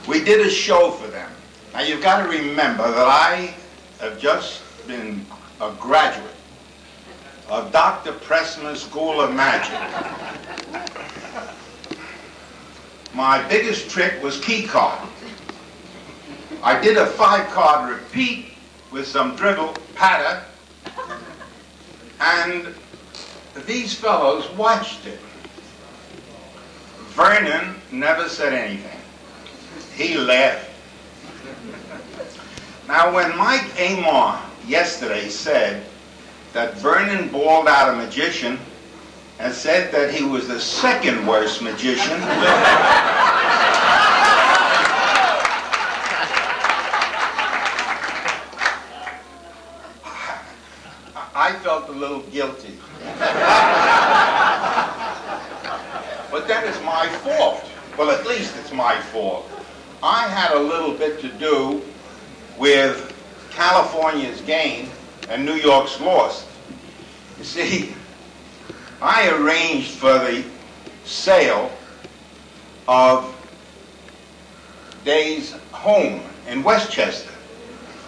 we did a show for them. Now you've got to remember that I have just been a graduate of Dr. Pressman's School of Magic. My biggest trick was key card. I did a 5-card repeat with some dribble patter, and these fellows watched it. Vernon never said anything. He laughed. Now when Mike Ammar yesterday said that Vernon bawled out a magician and said that he was the second worst magician, I felt a little guilty. But that is my fault. Well, at least it's my fault. I had a little bit to do with California's gain and New York's loss. You see, I arranged for the sale of Dai's home in Westchester.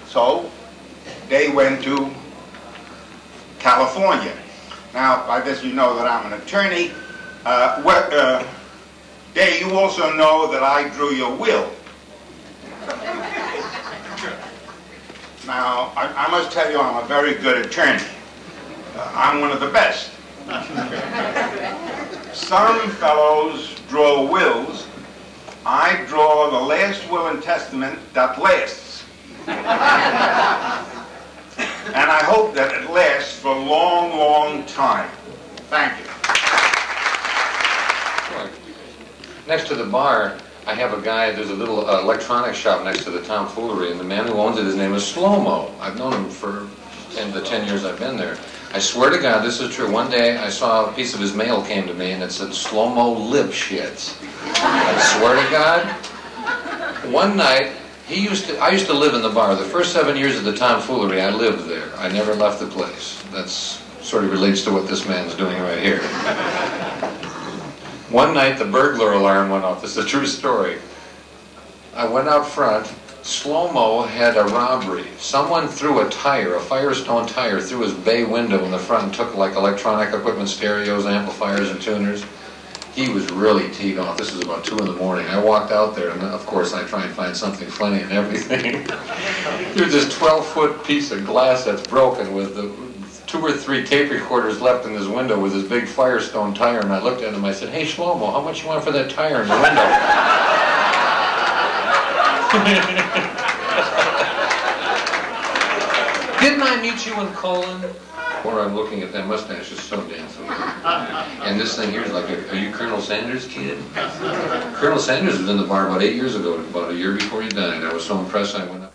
So Dai went to California. Now, I guess you know that I'm an attorney. Dai, you also know that I drew your will. Now, I must tell you I'm a very good attorney. I'm one of the best. Some fellows draw wills. I draw the last will and testament that lasts. And I hope that it lasts for a long, long time. Thank you. Next to the bar, I have a guy, there's a little electronics shop next to the Tom Foolery, and the man who owns it, his name is Slow-Mo. I've known him for the 10 years I've been there. I swear to God, this is true. One day I saw a piece of his mail came to me and it said Slow-Mo lip shits. I swear to God. One night, I used to live in the bar. The first 7 years of the Tom Foolery, I lived there. I never left the place. That's sort of relates to what this man's doing right here. One night the burglar alarm went off. This is a true story. I went out front. Slow-Mo had a robbery. Someone threw a tire, a Firestone tire, through his bay window in the front and took like electronic equipment, stereos, amplifiers, and tuners. He was really teed off. This was about 2 in the morning. I walked out there, and of course I try and find something funny and everything. There's this 12-foot piece of glass that's broken with the 2 or 3 tape recorders left in his window with his big Firestone tire, and I looked at him, I said, "Hey, Slow-Mo, how much you want for that tire in the window?" Didn't I meet you in Colon? Or I'm looking at that mustache, it's so damn familiar. And this thing here is like, are you Colonel Sanders' kid? Colonel Sanders was in the bar about 8 years ago, about a year before he died. I was so impressed I went up.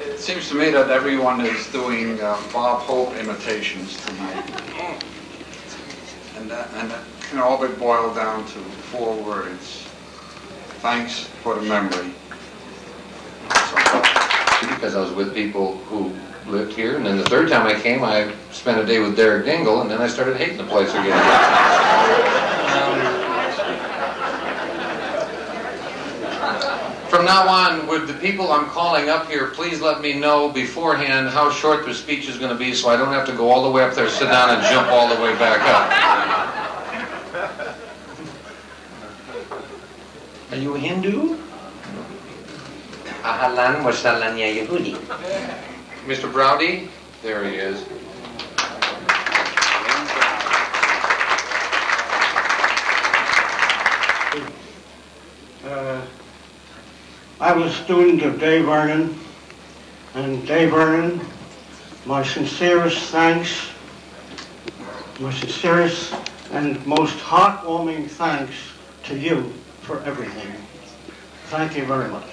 It seems to me that everyone is doing Bob Hope imitations tonight. And that can all be boiled down to 4 words. Thanks for the memory. Because I was with people who lived here, and then the 3rd time I came, I spent a day with Derek Dingle, and then I started hating the place again. From now on, would the people I'm calling up here please let me know beforehand how short their speech is going to be so I don't have to go all the way up there, sit down, and jump all the way back up. Are you a Hindu? Ahlan wa sahlan ya Yehudi. Mr. Browdy? There he is. I was a student of Dai Vernon, and Dai Vernon, my sincerest thanks, my sincerest and most heartwarming thanks to you for everything. Thank you very much.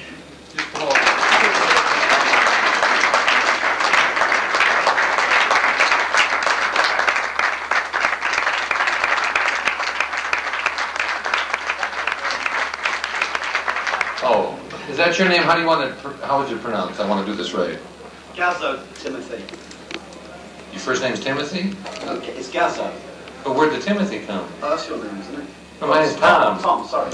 Oh, is that your name? How do you want it? How would you pronounce? I want to do this right. Gazzo Timothy. Your first name's Timothy? Okay, it's Gazzo. But where'd the Timothy come? Oh, that's your name, isn't it? No, my name's Tom. Tom, sorry.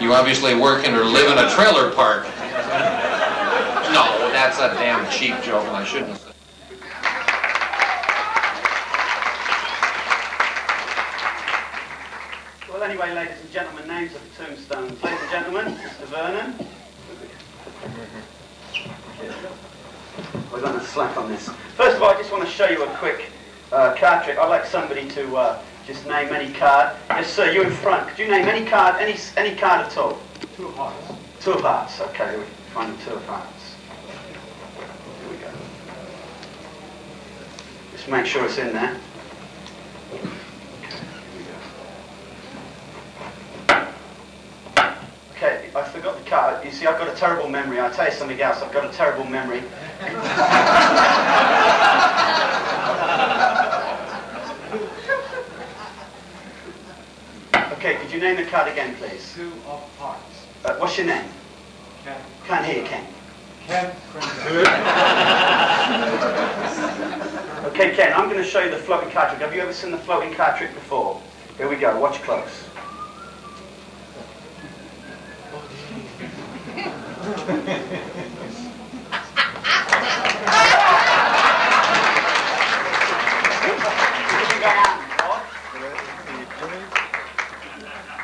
You obviously work in or live in a trailer park. No, that's a damn cheap joke, and I shouldn't have said. Well, anyway, ladies and gentlemen, names of the tombstones. Ladies and gentlemen, Mr. Vernon. We're going to slack on this. First of all, I just want to show you a quick card trick. I'd like somebody to just name any card. Yes, sir, you in front. Could you name any card, any card at all? Two of hearts. Two of hearts. Okay, we find the two of hearts. Here we go. Just make sure it's in there. Okay, I forgot the card. You see, I've got a terrible memory. I'll tell you something else. I've got a terrible memory. Okay, could you name the card again, please? Two of hearts. What's your name? Ken. Can't hear you, Ken. Ken. Okay, Ken, I'm going to show you the floating card trick. Have you ever seen the floating card trick before? Here we go. Watch close.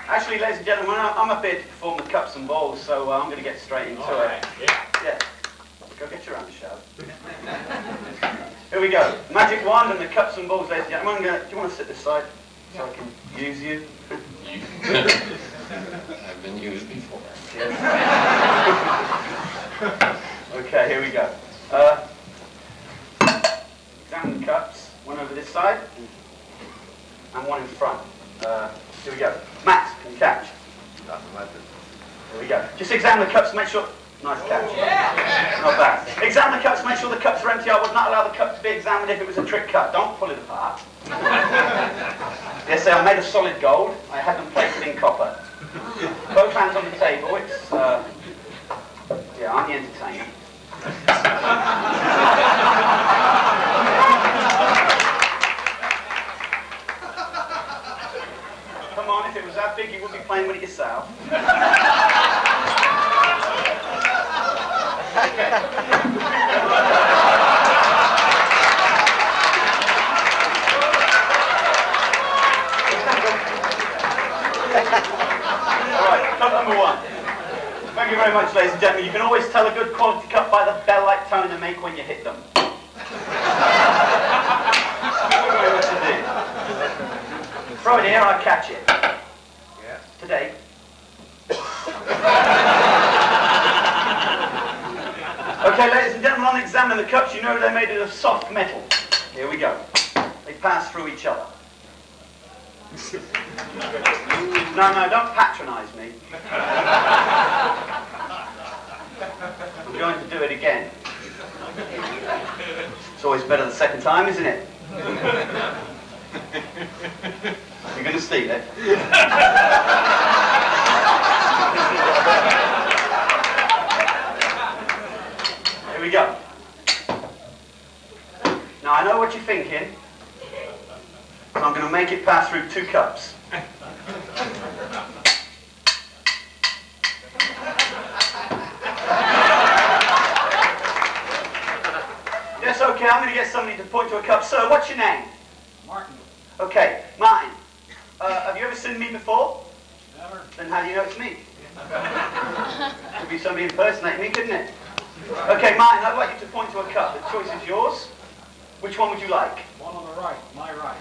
Actually, ladies and gentlemen, I'm up here to perform the cups and balls, so I'm going to get straight into it. Yeah. Go get your own show. Here we go. Magic wand and the cups and balls, ladies and gentlemen. Do you want to sit this side so I can use you? I've been used before. Okay, here we go. Examine the cups. One over this side and one in front. Here we go. Matt, can you catch? Here we go. Just examine the cups, make sure... Nice catch. Yeah. Not bad. Examine the cups, make sure the cups are empty. I would not allow the cup to be examined if it was a trick cup. Don't pull it apart. Yes, they are made of solid gold. I had them plated in copper. Both hands on the table. It's, yeah, I'm the entertainer. Come on, if it was that big, you wouldn't be playing with it yourself. Okay. Alright, cup number one. Thank you very much, ladies and gentlemen. You can always tell a good quality cup by the bell-like tone they make when you hit them. Thank you very much indeed. Throw it here, I'll catch it. Yeah. Today. Okay, ladies and gentlemen, on examining the cups, you know they're made of soft metal. Here we go. They pass through each other. No, don't patronise me. I'm going to do it again. It's always better the second time, isn't it? You're going to steal it? Here we go. Now I know what you're thinking, so I'm going to make it pass through two cups. Yes, okay, I'm going to get somebody to point to a cup. Sir, what's your name? Martin. Okay, Martin. Have you ever seen me before? Never. Then how do you know it's me? Could be somebody impersonating me, couldn't it? Okay, Martin, I'd like you to point to a cup. The choice is yours. Which one would you like? One on the right, my right.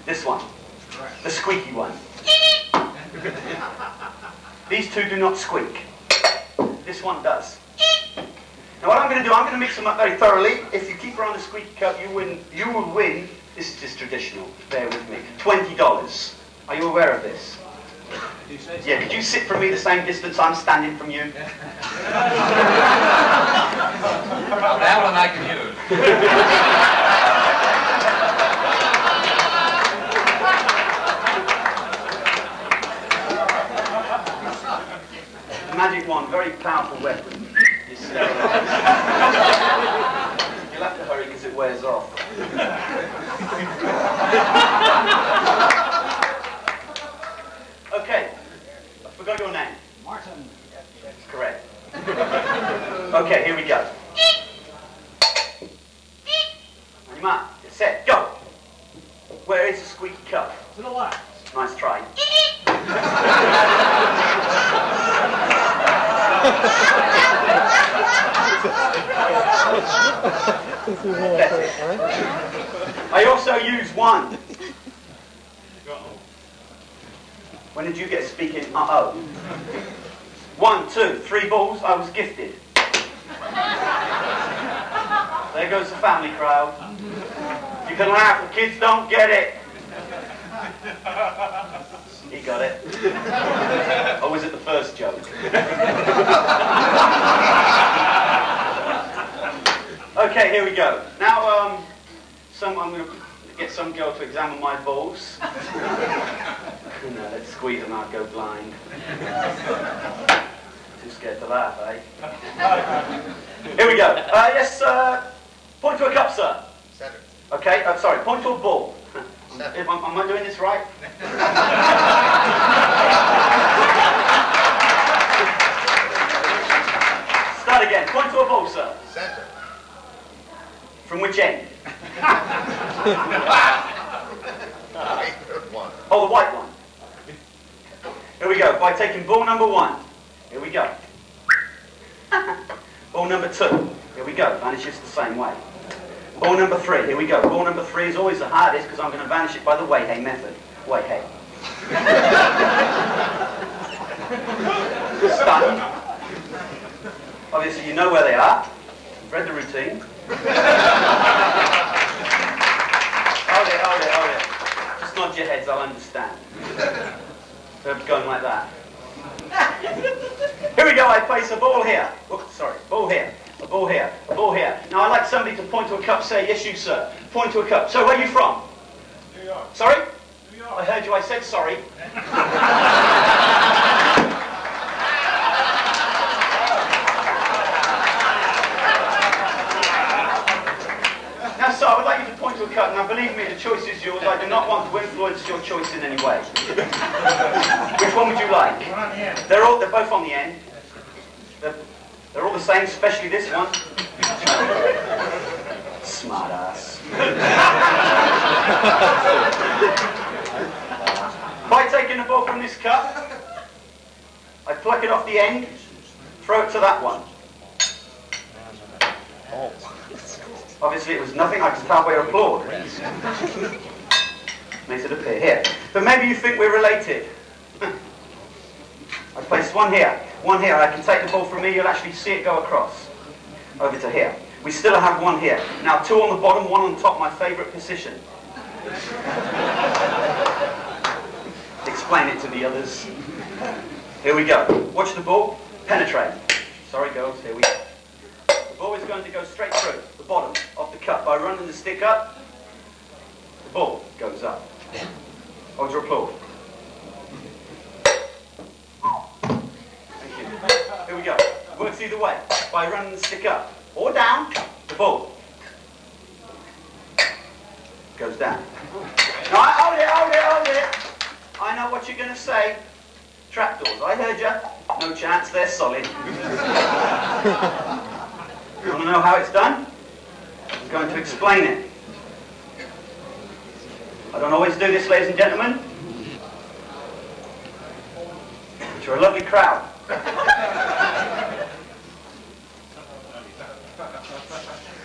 This one. Correct. The squeaky one. These two do not squeak. This one does. Now what I'm going to do, I'm going to mix them up very thoroughly. If you keep around the squeaky cup, you will win. This is just traditional. Bear with me. $20. Are you aware of this? Yeah, could you sit from me the same distance I'm standing from you? That one I can use. The magic wand, very powerful weapon. Is sterilized. You'll have to hurry because it wears off. Okay, I forgot your name. Martin. That's correct. Okay, here we go. On your mark, get set, go. Where is the squeaky cup? To the left. Nice try. I also use one. When did you get speaking uh-oh? 1, 2, 3 balls, I was gifted. There goes the family crowd. You can laugh, the kids don't get it. He got it. Or was it the first joke? Okay, here we go. Now, I'm going to get some girl to examine my balls. No, let's squeeze them out, go blind. Too scared to laugh, eh? Here we go. Yes, point to a cup, sir. Center. Okay, sorry, point to a ball. Am I doing this right? Start again. Point to a ball, sir. Center. From which end? One. Oh, the white one. Here we go. By taking ball number 1. Here we go. Ball number 2. Here we go. Vanishes the same way. Ball number 3. Here we go. Ball number 3 is always the hardest because I'm going to vanish it by the Way-Hey method. Way-Hey. Stunned. Obviously, you know where they are. You've read the routine. Hold it. Just nod your heads, I'll understand. So it's going like that. Here we go, I place a ball here. Oops, sorry, ball here. A ball here. A ball here. Now I'd like somebody to point to a cup, say, yes you sir. Point to a cup. So where are you from? New York. Sorry? New York. I heard you, I said sorry. Now, sir, I would like you to point to a cup. Now, believe me, the choice is yours. I do not want to influence your choice in any way. Which one would you like? One on the end. They're both on the end. They're all the same, especially this one. Smart ass. By taking the ball from this cup, I pluck it off the end, throw it to that one. Obviously it was nothing, I can tell by your applaud. Makes it appear here. But maybe you think we're related. I placed one here, I can take the ball from me, you'll actually see it go across. Over to here. We still have one here. Now 2 on the bottom, 1 on top, my favourite position. Explain it to the others. Here we go. Watch the ball, penetrate. Sorry girls, here we go. The ball is going to go straight through the bottom of the cup. By running the stick up, the ball goes up. Hold your applause. Thank you. Here we go. Works either way. By running the stick up or down, the ball goes down. Now, hold it. I know what you're going to say. Trapdoors. I heard you. No chance. They're solid. You want to know how it's done? I'm going to explain it. I don't always do this, ladies and gentlemen. But you're a lovely crowd.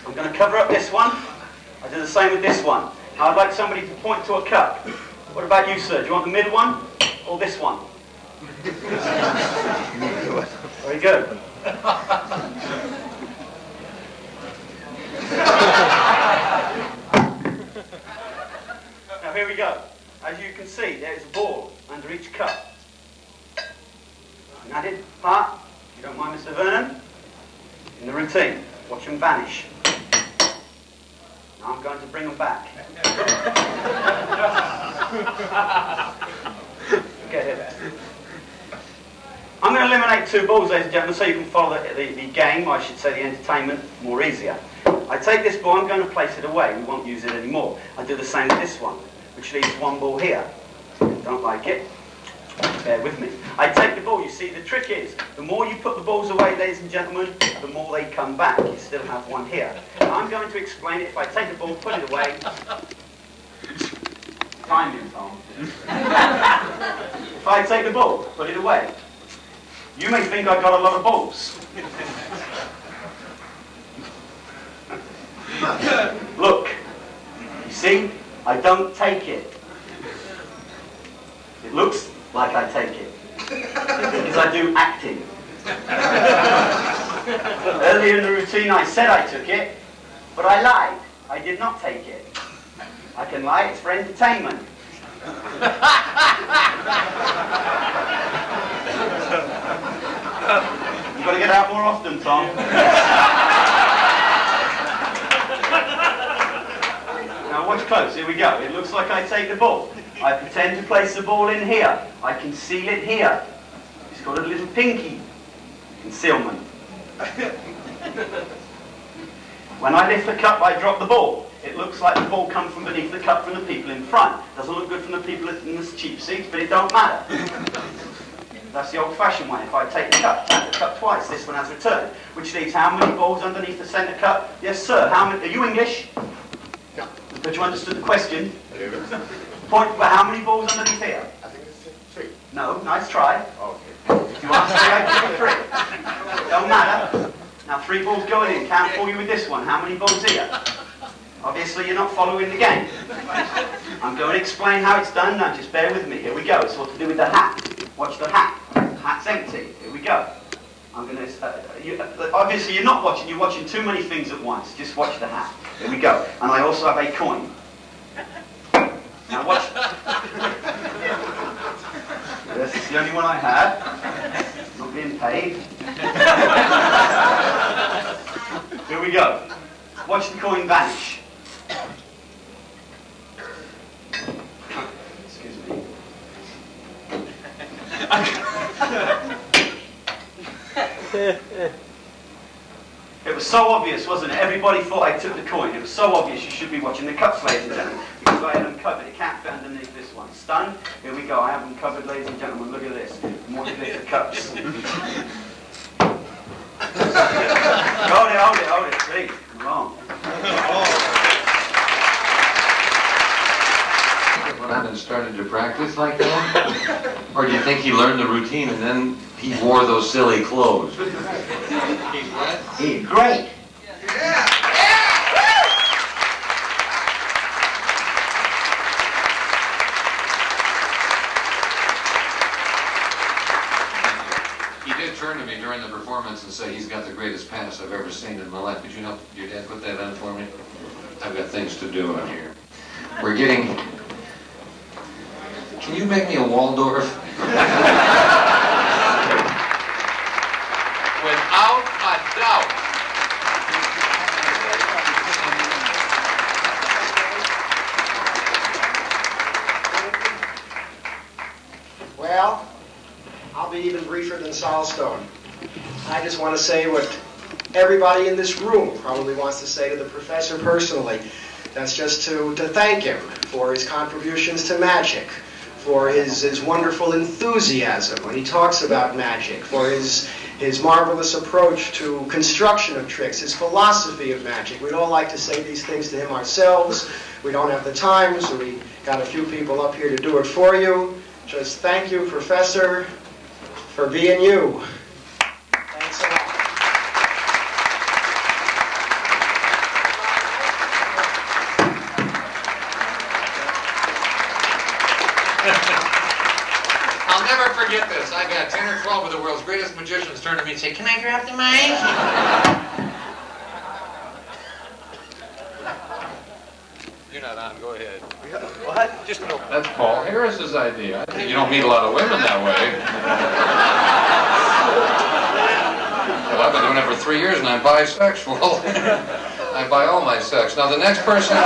I'm going to cover up this one. I do the same with this one. Now I'd like somebody to point to a cup. What about you, sir? Do you want the middle one or this one? Very good. Now here we go. As you can see, there's a ball under each cup. And added part, if you don't mind, Mr. Vernon, in the routine. Watch them vanish. I'm going to bring them back. Get it. I'm going to eliminate 2 balls, ladies and gentlemen, so you can follow the game, or I should say the entertainment, more easier. I take this ball, I'm going to place it away. We won't use it anymore. I do the same with this one, which leaves 1 ball here. Don't like it? Bear with me. I take the ball. You see, the trick is, the more you put the balls away, ladies and gentlemen, the more they come back. You still have 1 here. Now, I'm going to explain it. If I take the ball, put it away. Timing, Tom. If I take the ball, put it away. You may think I've got a lot of balls. Look, you see, I don't take it. It looks like I take it, because I do acting. Earlier in the routine I said I took it, but I lied. I did not take it. I can lie, it's for entertainment. You've got to get out more often, Tom. Now watch close, here we go. It looks like I take the ball. I pretend to place the ball in here. I conceal it here. It's got a little pinky concealment. When I lift the cup, I drop the ball. It looks like the ball comes from beneath the cup from the people in front. Doesn't look good from the people in the cheap seats, but it don't matter. That's the old-fashioned one. If I take the cup, tap the cup twice, this one has returned. Which leaves how many balls underneath the centre cup? Yes, sir. How many? Are you English? Yeah. But you understood the question. I Well, how many balls underneath here? think it's 3. No, nice try. Okay. If you ask 3, I give you 3. Don't matter. Now 3 balls going in. Can't fool you with this one. How many balls here? Obviously you're not following the game. I'm going to explain how it's done now. Just bear with me. Here we go. It's what to do with the hat. Watch the hat. The hat's empty. Here we go. I'm going to. Obviously you're not watching. You're watching too many things at once. Just watch the hat. Here we go. And I also have a coin. Now watch. This is the only one I had. Not being paid. Here we go. Watch the coin vanish. Excuse me. It was so obvious, wasn't it? Everybody thought I took the coin. It was so obvious. You should be watching the cups, ladies and gentlemen, because I had them covered. It can't fit underneath this one. Stunned? Here we go. I have them covered, ladies and gentlemen. Look at this. More to lift the cups. Hold it, please. Come on. On and started to practice like that? Or do you think he learned the routine and then he wore those silly clothes? He's what? He's great. He did turn to me during the performance and say he's got the greatest pass I've ever seen in my life. Could you help your dad put that on for me? I've got things to do out here. We're getting... Can you make me a Waldorf? Without a doubt. Well, I'll be even briefer than Sol Stone. I just want to say what everybody in this room probably wants to say to the professor personally. That's just to thank him for his contributions to magic, for his wonderful enthusiasm when he talks about magic, for his marvelous approach to construction of tricks, his philosophy of magic. We'd all like to say these things to him ourselves. We don't have the time, so we got a few people up here to do it for you. Just thank you, Professor, for being you. Thanks a lot. I'll never forget this. I got 10 or 12 of the world's greatest magicians turn to me and say, "Can I grab the mic?" You're not on. Go ahead. What? Just no. That's Paul Harris's idea. I think you don't meet a lot of women that way. Well, I've been doing it for 3 years and I'm bisexual. I buy all my sex. Now the next person,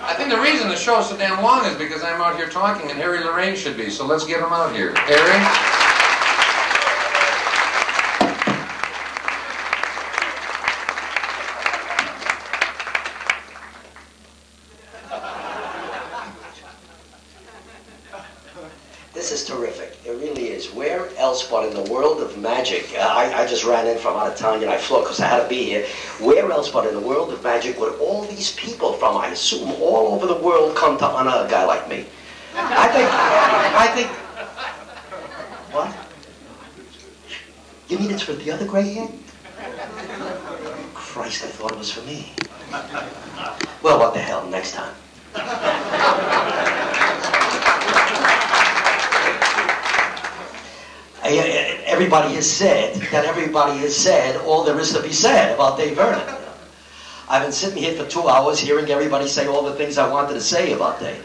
I think the reason the show's so damn long is because I'm out here talking and Harry Lorraine should be, so let's get him out here. Harry? This is terrific. It really is. Where else but in the world of magic? I just ran in from out of town, I flew because I had to be here. Where else but in the world of magic would all these people from, I assume, all over the world come to honor a guy like me? I think, what? You mean it's for the other gray hair? Christ, I thought it was for me. Well, what the hell, next time. Everybody has said all there is to be said about Dai Vernon. I've been sitting here for 2 hours hearing everybody say all the things I wanted to say about Dai.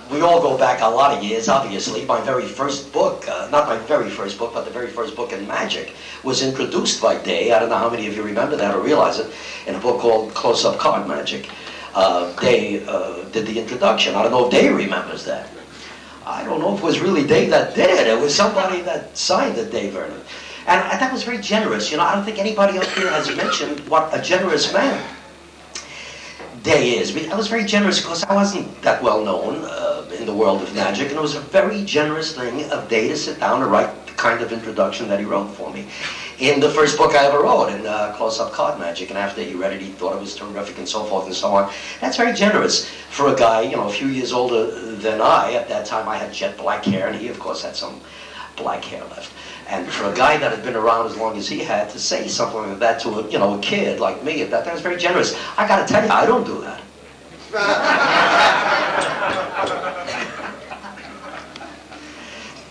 We all go back a lot of years, obviously. My very first book, not my very first book, but the very first book in magic was introduced by Dai. I don't know how many of you remember that or realize it, in a book called Close-Up Card Magic. Dai did the introduction. I don't know if Dai remembers that. I don't know if it was really Dai that did it. It was somebody that signed the Dai Vernon. And that was very generous. I don't think anybody up here has mentioned what a generous man Dai is. I was very generous because I wasn't that well known in the world of magic, and it was a very generous thing of Dai to sit down and write the kind of introduction that he wrote for me. In the first book I ever wrote, in Close-Up Card Magic, and after he read it, he thought it was terrific and so forth and so on. That's very generous for a guy, a few years older than I. At that time I had jet black hair, and he of course had some black hair left. And for a guy that had been around as long as he had to say something like that to a kid like me at that time was very generous. I gotta tell you, I don't do that.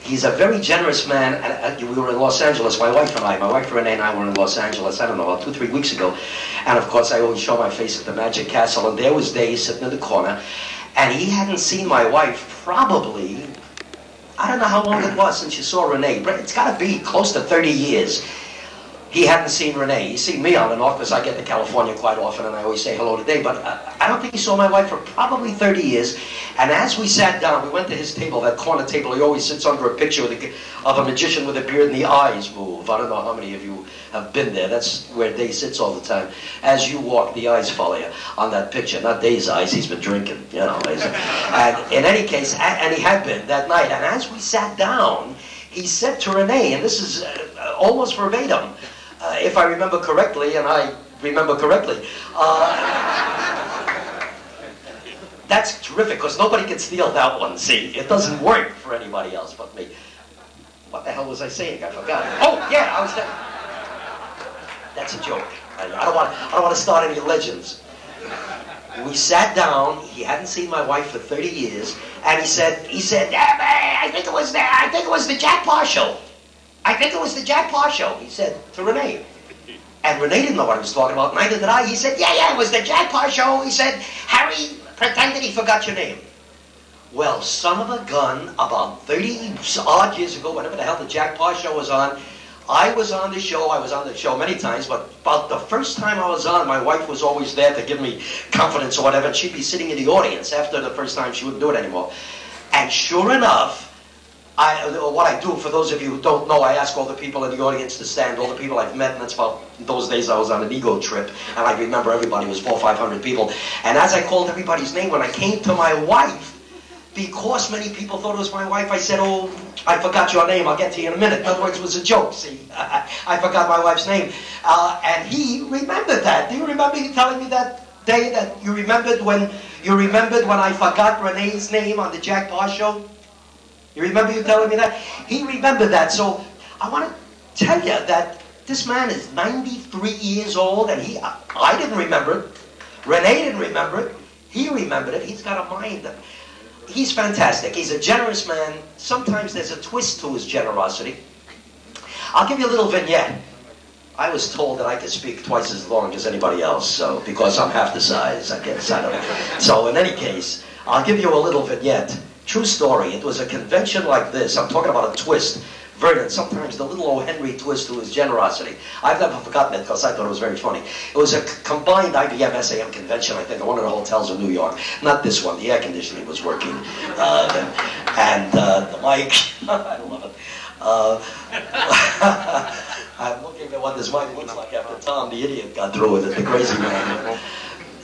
He's a very generous man, and we were in Los Angeles, my wife Renee and I were in Los Angeles, I don't know, about 2-3 weeks ago, and of course I always show my face at the Magic Castle, and there was Dai sitting in the corner, and he hadn't seen my wife probably, I don't know how long it was since you saw Renee, but it's got to be close to 30 years. He hadn't seen Renee. He's seen me on and off because I get to California quite often and I always say hello to Dai, but I don't think he saw my wife for probably 30 years. And as we sat down, we went to his table, that corner table. He always sits under a picture of a magician with a beard and the eyes move. I don't know how many of you have been there. That's where Dai sits all the time. As you walk, the eyes follow you on that picture. Not Dai's eyes, he's been drinking, And in any case, and he had been that night. And as we sat down, he said to Renee, and this is almost verbatim, if I remember correctly, and I remember correctly, that's terrific, because nobody can steal that one, see? It doesn't work for anybody else but me. What the hell was I saying? I forgot. Oh, yeah, I was... That's a joke. I don't want to start any legends. We sat down, he hadn't seen my wife for 30 years, and he said, I think it was the Jack Paar show. I think it was the Jack Paar show, he said to Renee. And Renee didn't know what he was talking about, neither did I. He said, yeah, it was the Jack Paar show. He said, Harry pretended he forgot your name. Well, son of a gun, about 30-odd years ago, whenever the hell the Jack Paar show was on, I was on the show. I was on the show many times, but about the first time I was on, my wife was always there to give me confidence or whatever, and she'd be sitting in the audience. After the first time, she wouldn't do it anymore. And sure enough, what I do, for those of you who don't know, I ask all the people in the audience to stand, all the people I've met, and that's about, in those days I was on an ego trip, and I remember everybody, it was 400 or 500 people, and as I called everybody's name, when I came to my wife, because many people thought it was my wife, I said, oh, I forgot your name, I'll get to you in a minute. In other words, it was a joke, see, I forgot my wife's name, and he remembered that. Do you remember you telling me that day that you remembered when I forgot Renee's name on the Jack Paar show? You remember you telling me that? He remembered that. So I want to tell you that this man is 93 years old, and I didn't remember it. Renee didn't remember it. He remembered it. He's got a mind. He's fantastic. He's a generous man. Sometimes there's a twist to his generosity. I'll give you a little vignette. I was told that I could speak twice as long as anybody else, so because I'm half the size, I guess. I don't know. So in any case, I'll give you a little vignette. True story. It was a convention like this. I'm talking about a twist. Vernon, sometimes the little O. Henry twist to his generosity. I've never forgotten it because I thought it was very funny. It was a combined IBM SAM convention, I think, at one of the hotels in New York. Not this one, the air conditioning was working. And the mic, I love it. I'm looking at what this mic looks like after Tom, the idiot, got through with it, the crazy man.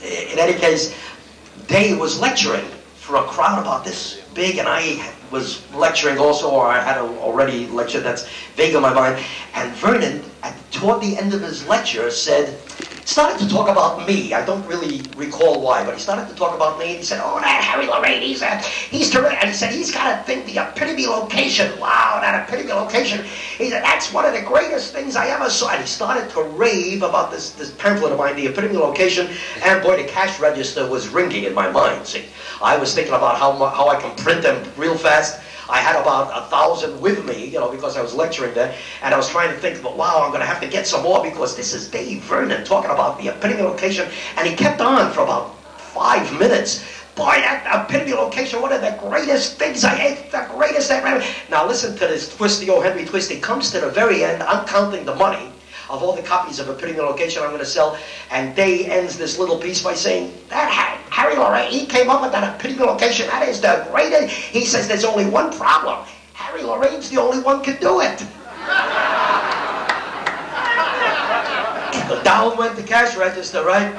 In any case, Dave was lecturing for a crowd about this big, and I was lecturing also, or I had already lectured, that's vague in my mind. And Vernon, toward the end of his lecture, started to talk about me. I don't really recall why, but he started to talk about me, and he said, oh, that Harry Lorraine, he's terrific. And he said, he's got to think the epitome location. Wow, that epitome location. He said, that's one of the greatest things I ever saw. And he started to rave about this pamphlet of mine, the epitome location, and boy, the cash register was ringing in my mind, see. I was thinking about how I can print them real fast. I had about 1,000 with me, you know, because I was lecturing there, and I was trying to think, but wow, I'm going to have to get some more because this is Dai Vernon talking about the epitome location, and he kept on for about 5 minutes. Boy, that epitome location, one of the greatest things I ate, the greatest ever. Now listen to this twisty O. Henry twist. He comes to the very end, I'm counting the money of all the copies of epitome location I'm going to sell, and Dai ends this little piece by saying, that Harry Lorraine, he came up with that epitome location, that is the greatest. He says there's only one problem. Harry Lorraine's the only one can do it. Down went the cash register, right?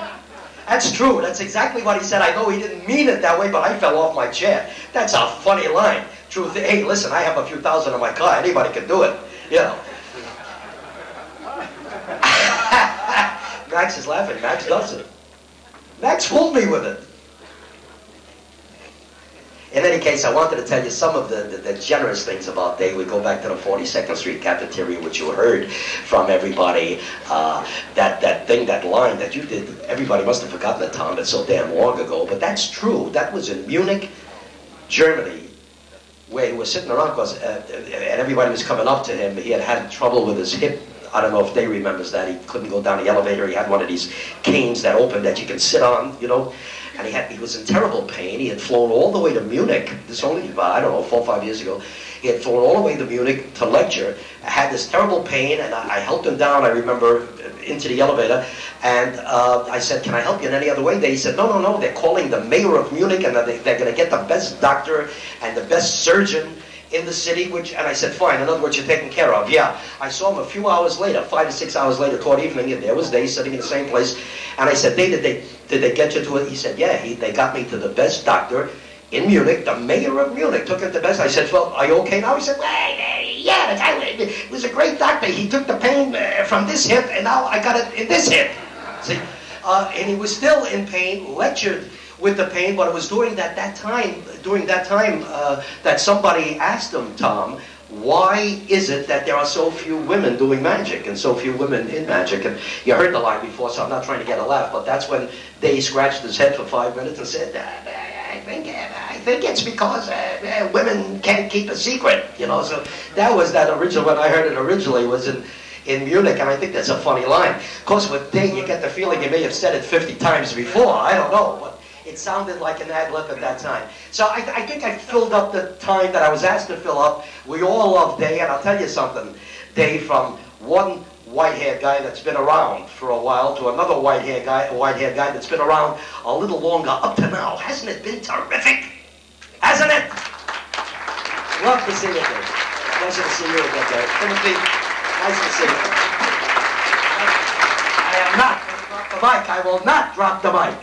That's true, that's exactly what he said. I know he didn't mean it that way, but I fell off my chair. That's a funny line. Truth, hey, listen, I have a few thousand in my car, anybody can do it, you know. Max is laughing. Max does it. Max fooled me with it. In any case, I wanted to tell you some of the generous things about Dai. We go back to the 42nd Street cafeteria, which you heard from everybody. That thing, that line that you did, everybody must have forgotten it, Tom. It's so damn long ago. But that's true. That was in Munich, Germany, where he was sitting around because and everybody was coming up to him. He had trouble with his hip. I don't know if Dai remembers that. He couldn't go down the elevator. He had one of these canes that open that you can sit on, you know. And he was in terrible pain. He had flown all the way to Munich. This only, I don't know, 4 or 5 years ago. He had flown all the way to Munich to lecture. I had this terrible pain, and I helped him down, I remember, into the elevator. And I said, can I help you in any other way? He said, no, no, no. They're calling the mayor of Munich, and they're going to get the best doctor and the best surgeon in the city, and I said, fine, in other words, you're taken care of. Yeah. I saw him a few hours later, 5 to 6 hours later, toward evening, and there was Dai sitting in the same place. And I said, Dai, did they get you to it? He said, yeah, they got me to the best doctor in Munich. The mayor of Munich took it the best. I said, well, are you okay now? He said, well, yeah, the guy, it was a great doctor. He took the pain from this hip, and now I got it in this hip. See? And he was still in pain, lectured with the pain, but it was during that time that somebody asked him, Tom, why is it that there are so few women doing magic and so few women in magic? And you heard the line before, so I'm not trying to get a laugh, but that's when Dai scratched his head for 5 minutes and said, I think it's because women can't keep a secret, you know. So that was that original, when I heard it originally, was in Munich, and I think that's a funny line. Of course, with Dai, you get the feeling he may have said it 50 times before, I don't know, but it sounded like an ad-lib at that time. So I think I filled up the time that I was asked to fill up. We all love Dai, and I'll tell you something. Dai, from one white-haired guy that's been around for a while to another white-haired guy that's been around a little longer up to now. Hasn't it been terrific? Hasn't it? Love to see you, Dai. Pleasure to see you again, Dai. Timothy, nice to see you. I am not going to drop the mic. I will not drop the mic.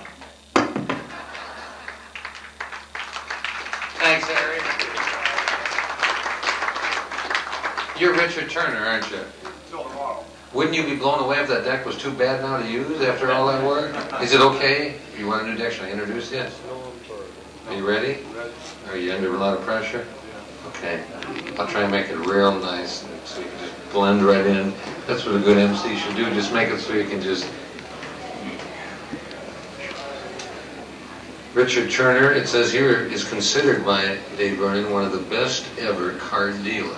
Thanks, Harry. You're Richard Turner, aren't you? Wouldn't you be blown away if that deck was too bad now to use after all that work? Is it okay? You want a new deck? Should I introduce you? Are you ready? Are you under a lot of pressure? Okay. I'll try and make it real nice so you can just blend right in. That's what a good MC should do. Just make it so you can just... Richard Turner, it says here, is considered by Dai Vernon one of the best ever card dealers.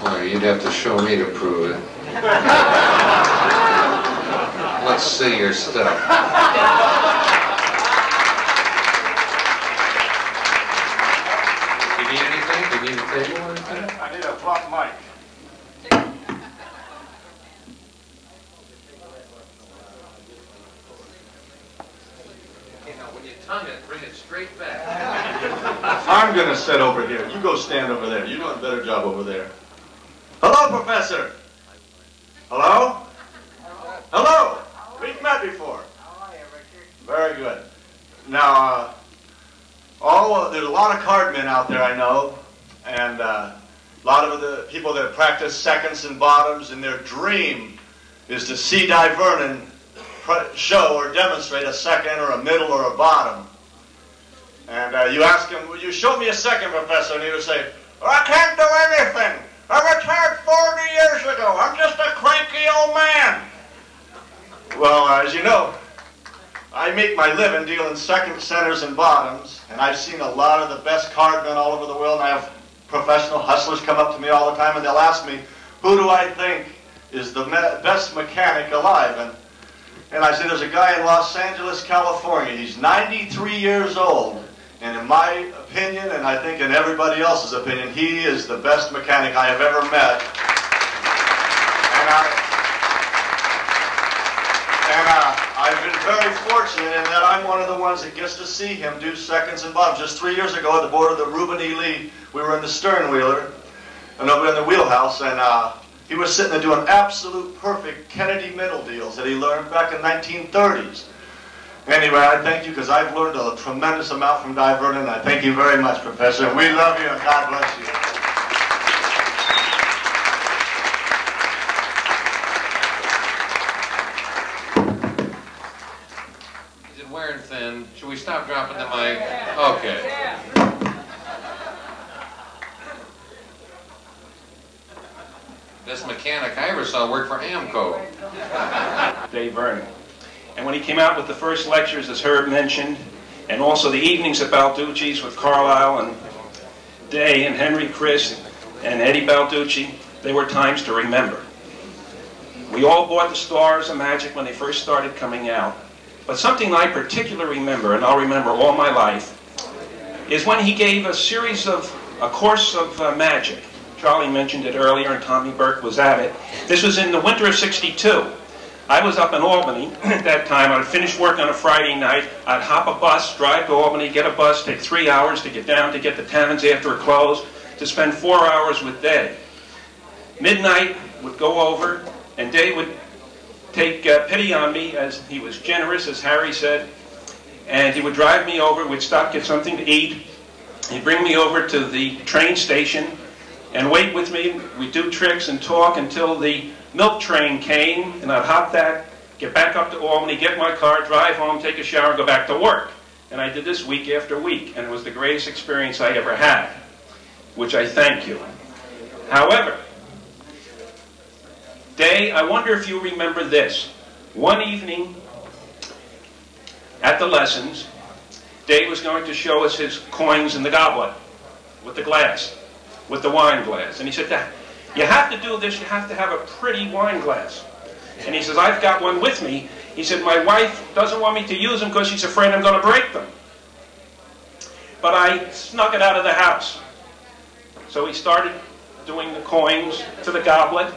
Boy, you'd have to show me to prove it. Let's see your stuff. You need anything? You need a table or anything? I need a flop mic. When you tongue it, bring it straight back. I'm going to sit over here. You go stand over there. You're doing a better job over there. Hello, Professor. Hello? Hello. We've met before. Very good. Now, there's a lot of card men out there, I know, and a lot of the people that practice seconds and bottoms, and their dream is to see Dai Vernon show or demonstrate a second or a middle or a bottom. And you ask him, will you show me a second, Professor? And he would say, oh, I can't do anything. I retired 40 years ago. I'm just a cranky old man. Well, as you know, I make my living dealing second, centers, and bottoms, and I've seen a lot of the best cardmen all over the world, and I have professional hustlers come up to me all the time, and they'll ask me, who do I think is the best mechanic alive? And I say, there's a guy in Los Angeles, California. He's 93 years old, and in my opinion, and I think in everybody else's opinion, he is the best mechanic I have ever met. I've been very fortunate in that I'm one of the ones that gets to see him do seconds and bottoms. Just 3 years ago at the board of the Reuben E. Lee, we were in the stern wheeler, and over in the wheelhouse, and he was sitting there doing absolute perfect Kennedy middle deals that he learned back in 1930s. Anyway, I thank you because I've learned a tremendous amount from Dai Vernon. I thank you very much, Professor. We love you, and God bless you. Wearing thin. Should we stop dropping the mic? Okay. Best mechanic I ever saw work for Amco. Dai Vernon. And when he came out with the first lectures, as Herb mentioned, and also the evenings at Balducci's with Carlisle and Day and Henry Chris and Eddie Balducci, they were times to remember. We all bought the Stars of Magic when they first started coming out. But something I particularly remember, and I'll remember all my life, is when he gave a course of magic. Charlie mentioned it earlier, and Tommy Burke was at it. This was in the winter of '62. I was up in Albany at that time. I'd finish work on a Friday night. I'd hop a bus, drive to Albany, get a bus, take 3 hours to get down to get the Tannins after it closed, to spend 4 hours with Day. Midnight would go over, and Day would take pity on me, as he was generous, as Harry said, and he would drive me over. We'd stop, get something to eat. He'd bring me over to the train station and wait with me. We'd do tricks and talk until the milk train came, and I'd hop that, get back up to Albany, get my car, drive home, take a shower, go back to work. And I did this week after week, and it was the greatest experience I ever had, which I thank you. However, Day, I wonder if you remember this. One evening at the lessons, Day was going to show us his coins in the goblet with the glass, with the wine glass. And he said, you have to do this, you have to have a pretty wine glass. And he says, I've got one with me. He said, my wife doesn't want me to use them because she's afraid I'm going to break them. But I snuck it out of the house. So he started doing the coins to the goblet,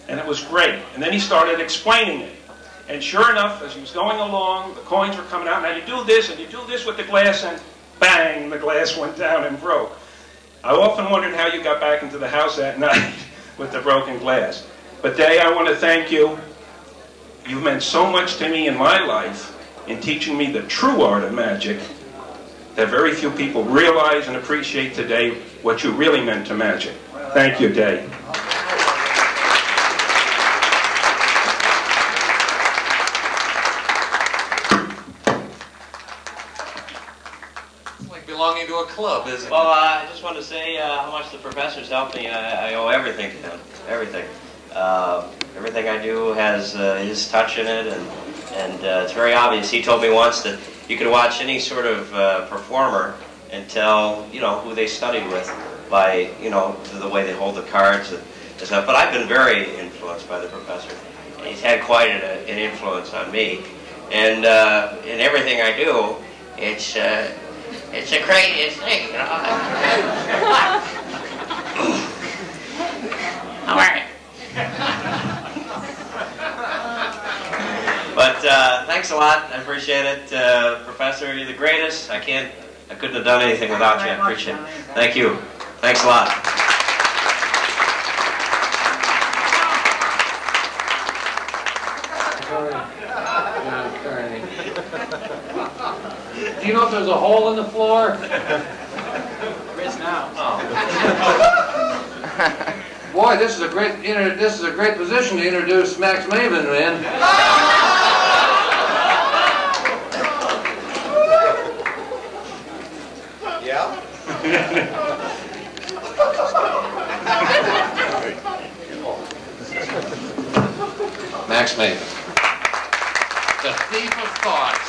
and it was great. And then he started explaining it. And sure enough, as he was going along, the coins were coming out. Now you do this, and you do this with the glass, and bang, the glass went down and broke. I often wondered how you got back into the house that night with the broken glass. But Day, I want to thank you. You've meant so much to me in my life in teaching me the true art of magic that very few people realize and appreciate today what you really meant to magic. Thank you, Day. Belonging to a club, isn't it? Well, I just want to say how much the professors helped me. I owe everything to him. Everything. Everything I do has his touch in it, and it's very obvious. He told me once that you could watch any sort of performer and tell, who they studied with by, the way they hold the cards and stuff. But I've been very influenced by the professor. He's had quite an influence on me, and in everything I do, it's the craziest thing, How are you? But thanks a lot. I appreciate it. Professor, you're the greatest. I couldn't have done anything without you. I appreciate it. Thank you. Thanks a lot. Do you know if there's a hole in the floor? There is now. Oh. Boy, this is a great position to introduce Max Maven in. Yeah? Max Maven. The thief of thoughts.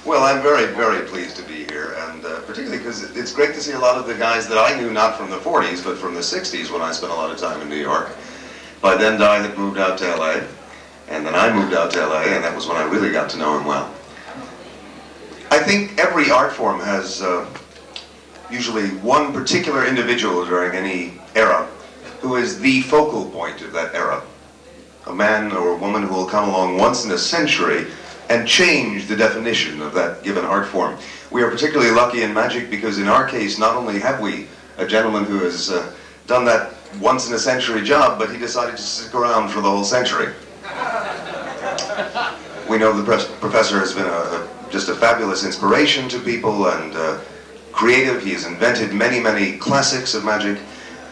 Well, I'm very, very pleased to be here, and particularly because it's great to see a lot of the guys that I knew not from the 40s, but from the 60s when I spent a lot of time in New York. By then, Dai had moved out to LA, and then I moved out to LA, and that was when I really got to know him well. I think every art form has usually one particular individual during any era who is the focal point of that era. A man or a woman who will come along once in a century and change the definition of that given art form. We are particularly lucky in magic because in our case, not only have we a gentleman who has done that once in a century job, but he decided to stick around for the whole century. We know the professor has been just a fabulous inspiration to people and creative. He has invented many, many classics of magic.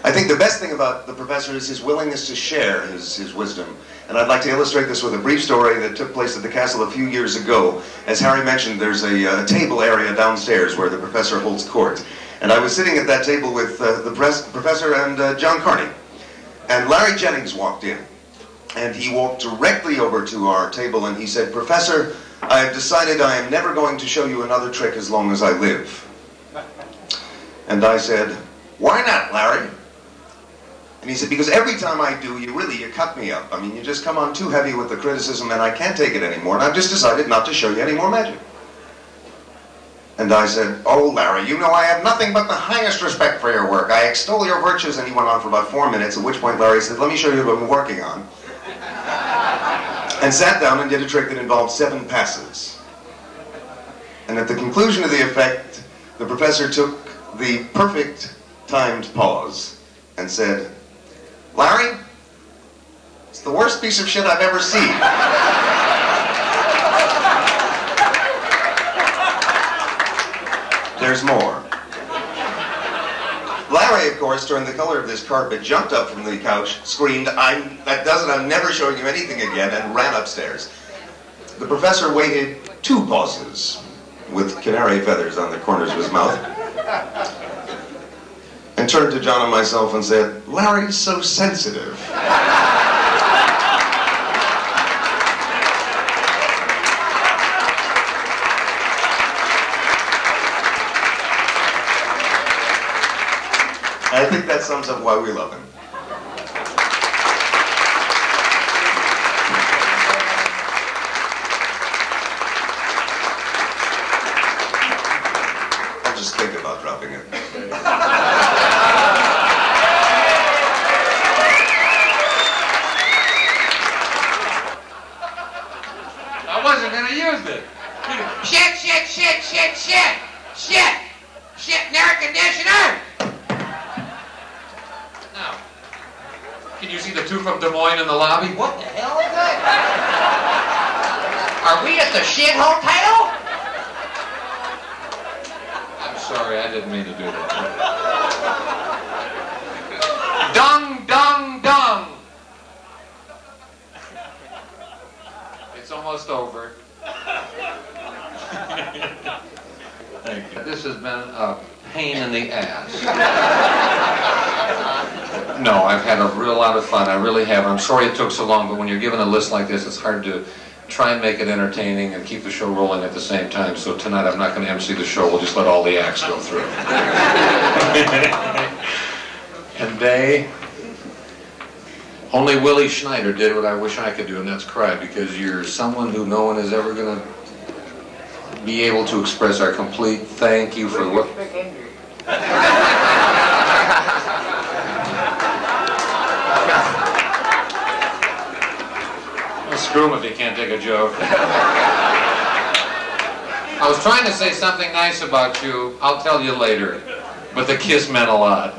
I think the best thing about the professor is his willingness to share his wisdom. And I'd like to illustrate this with a brief story that took place at the castle a few years ago. As Harry mentioned, there's a table area downstairs where the professor holds court. And I was sitting at that table with the professor and John Carney. And Larry Jennings walked in. And he walked directly over to our table and he said, "Professor, I have decided I am never going to show you another trick as long as I live." And I said, "Why not, Larry?" And he said, "Because every time I do, you cut me up. I mean, you just come on too heavy with the criticism and I can't take it anymore. And I've just decided not to show you any more magic." And I said, "Oh, Larry, you know I have nothing but the highest respect for your work. I extol your virtues." And he went on for about 4 minutes, at which point Larry said, "Let me show you what I've been working on." And sat down and did a trick that involved 7 passes. And at the conclusion of the effect, the professor took the perfect timed pause and said, "Larry, it's the worst piece of shit I've ever seen." There's more. Larry, of course, turned the color of this carpet, jumped up from the couch, screamed, "That does it, I'm never showing you anything again," and ran upstairs. The professor waited 2 pauses, with canary feathers on the corners of his mouth, and turned to John and myself and said, "Larry's so sensitive." I think that sums up why we love him. I'll just think about dropping it. I wasn't going to use it. Shit, shit, shit, shit, shit, shit, shit, and air conditioner. Now, can you see the 2 from Des Moines in the lobby? What the hell is that? Are we at the shit hotel? I'm sorry, I didn't mean to do that. Dung, dung, dung. It's almost over. Thank you. This has been a pain in the ass. No, I've had a real lot of fun. I really have. I'm sorry it took so long, but when you're given a list like this, it's hard to try and make it entertaining and keep the show rolling at the same time. So tonight I'm not going to MC the show. We'll just let all the acts go through. And only Willie Schneider did what I wish I could do, and that's cry, because you're someone who no one is ever going to be able to express our complete thank you for what... can't take a joke. I was trying to say something nice about you. I'll tell you later. But the kiss meant a lot.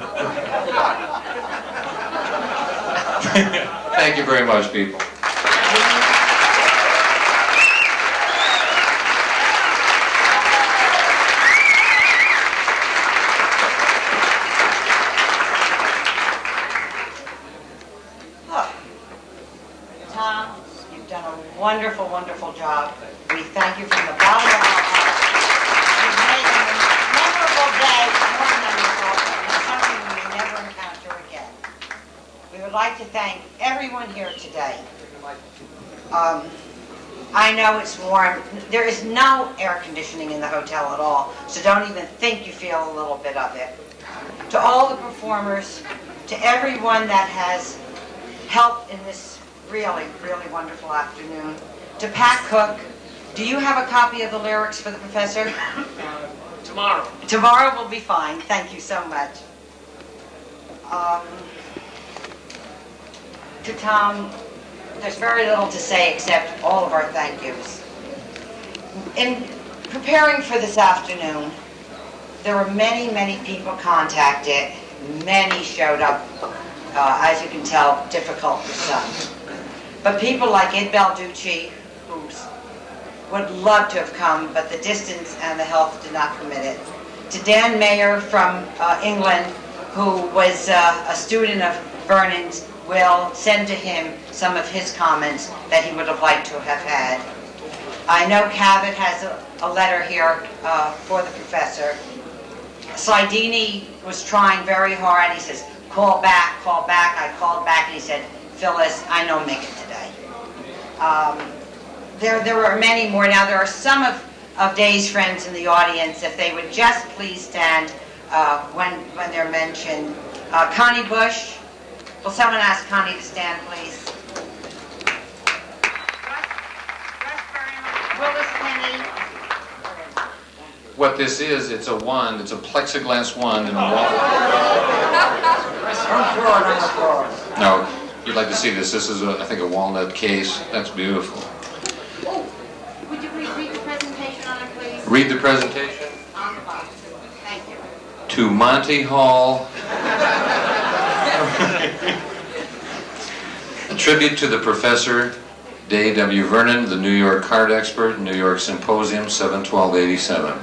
Thank you very much, people. Tom, you've done a wonderful, wonderful job. We thank you from the bottom of our hearts. You've made a memorable day more memorable, and something we may never encounter again. We would like to thank everyone here today. I know it's warm. There is no air conditioning in the hotel at all, so don't even think you feel a little bit of it. To all the performers, to everyone that has helped in this really, really wonderful afternoon. To Pat Cook, do you have a copy of the lyrics for the professor? Tomorrow. Tomorrow will be fine. Thank you so much. To Tom, there's very little to say except all of our thank yous. In preparing for this afternoon, there were many, many people contacted. Many showed up, as you can tell, difficult for some. But people like Ed Balducci, who would love to have come, but the distance and the health did not permit it. To Dan Mayer from England, who was a student of Vernon's, will send to him some of his comments that he would have liked to have had. I know Cabot has a letter here for the professor. Slidini was trying very hard. He says, call back, call back. I called back and he said, Phyllis, I know make it today. There were many more. Now there are some of Day's friends in the audience. If they would just please stand when they're mentioned. Connie Bush. Will someone ask Connie to stand, please? Willis Penny. What this is, it's a wand. It's a plexiglass wand in a wall. No, you'd like to see this. This is, I think, a walnut case. That's beautiful. Oh, would you please read the presentation on it, please? Read the presentation. On the box. Thank you. To Monty Hall. A tribute to the professor, Dai W. Vernon, the New York card expert, New York Symposium, 7/12/87.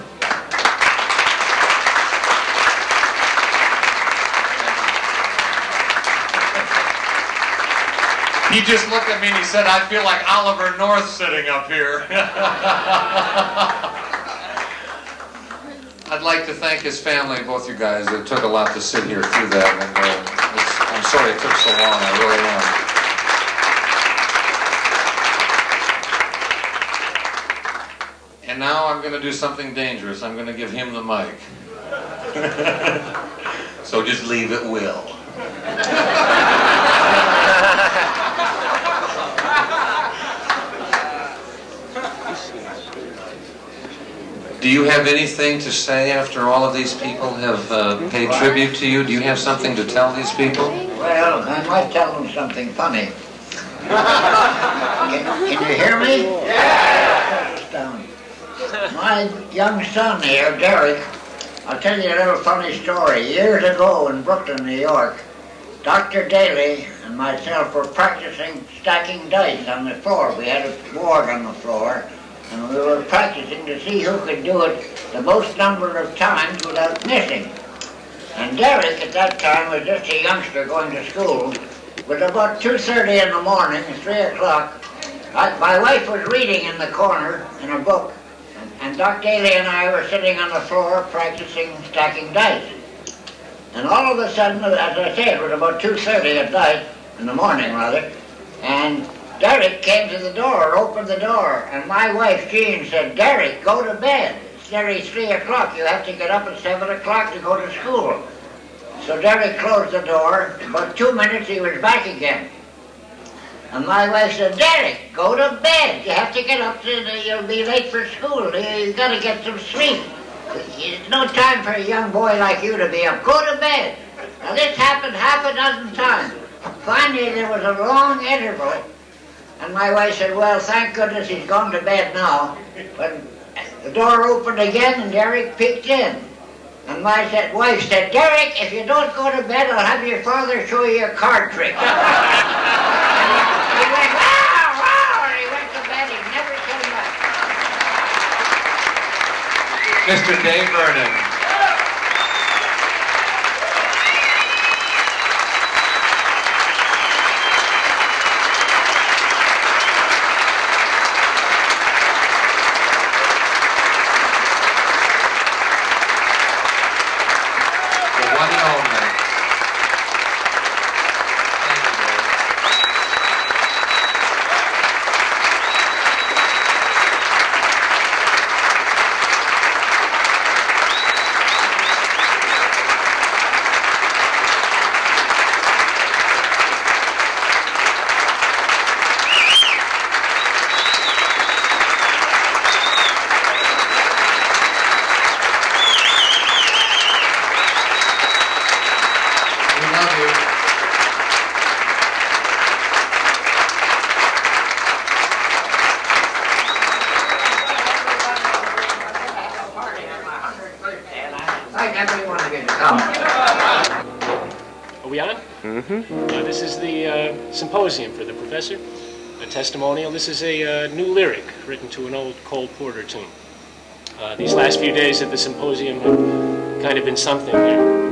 He just looked at me and he said, I feel like Oliver North sitting up here. I'd like to thank his family, both you guys. It took a lot to sit here through that. And I'm sorry it took so long. I really am. And now I'm going to do something dangerous. I'm going to give him the mic. So just leave at will. Do you have anything to say after all of these people have paid tribute to you? Do you have something to tell these people? Well, I might tell them something funny. Can you hear me? Yeah. My young son here, Derek, I'll tell you a little funny story. Years ago in Brooklyn, New York, Dr. Daly and myself were practicing stacking dice on the floor. We had a board on the floor, and we were practicing to see who could do it the most number of times without missing. And Derek, at that time, was just a youngster going to school. It was about 2:30 in the morning, 3 o'clock. My wife was reading in the corner in a book, and Doc Daly and I were sitting on the floor practicing stacking dice. And all of a sudden, as I say, it was about 2:30 at night, in the morning rather, and Derek came to the door, opened the door, and my wife, Jean, said, Derek, go to bed. It's nearly 3 o'clock. You have to get up at 7 o'clock to go to school. So Derek closed the door. About 2 minutes, he was back again. And my wife said, Derek, go to bed. You have to get up. You'll be late for school. You've got to get some sleep. There's no time for a young boy like you to be up. Go to bed. Now, this happened half a dozen times. Finally, there was a long interval. And my wife said, well, thank goodness he's gone to bed now. When the door opened again and Derek peeked in. And my wife said, Derek, if you don't go to bed, I'll have your father show you a card trick. He went, wow, wow, and he went to bed. He never came back. Mr. Dai Vernon. Are we on? Mm-hmm. This is the Symposium for the professor, a testimonial. This is a new lyric written to an old Cole Porter tune. These last few days at the Symposium have kind of been something here.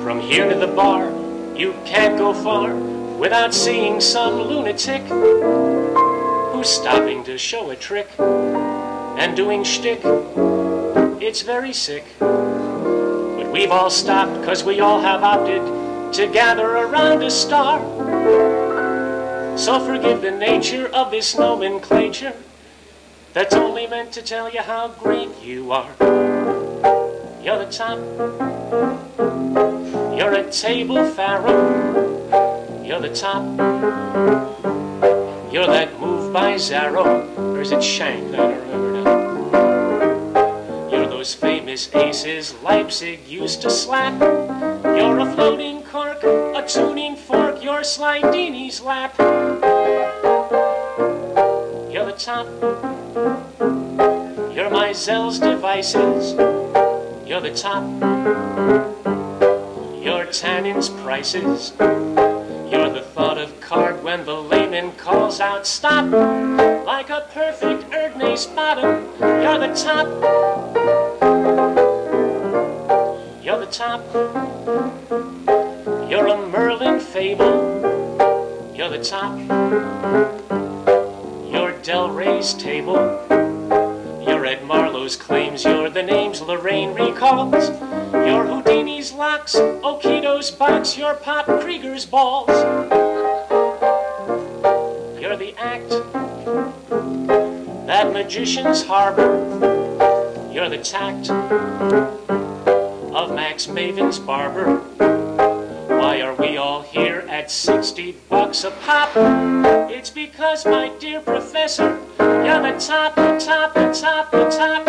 From here to the bar, you can't go far without seeing some lunatic who's stopping to show a trick and doing shtick. It's very sick. But we've all stopped because we all have opted to gather around a star. So forgive the nature of this nomenclature that's only meant to tell you how great you are. You're the top. You're a table pharaoh. You're the top. You're that move by Zarro. Or is it Shank? I don't remember now. You're those famous aces Leipzig used to slap. You're a floating cork, a tuning fork. You're Slidini's lap. You're the top. You're my Zell's devices. You're the top. You're Tannen's prices. You're the thought of card when the layman calls out stop. Like a perfect Erdnase bottom. You're the top. You're the top. You're a Merlin fable. You're the top. You're Del Rey's table. You're Ed Marlowe's claims. You're the names Lorraine recalls. You're Houdini's locks, Okito's box. You're Pop Krieger's balls. You're the act that magicians harbor. You're the tact of Max Maven's barber. Why are we all here at $60 a pop? It's because, my dear professor, you're the top, the top, the top, the top.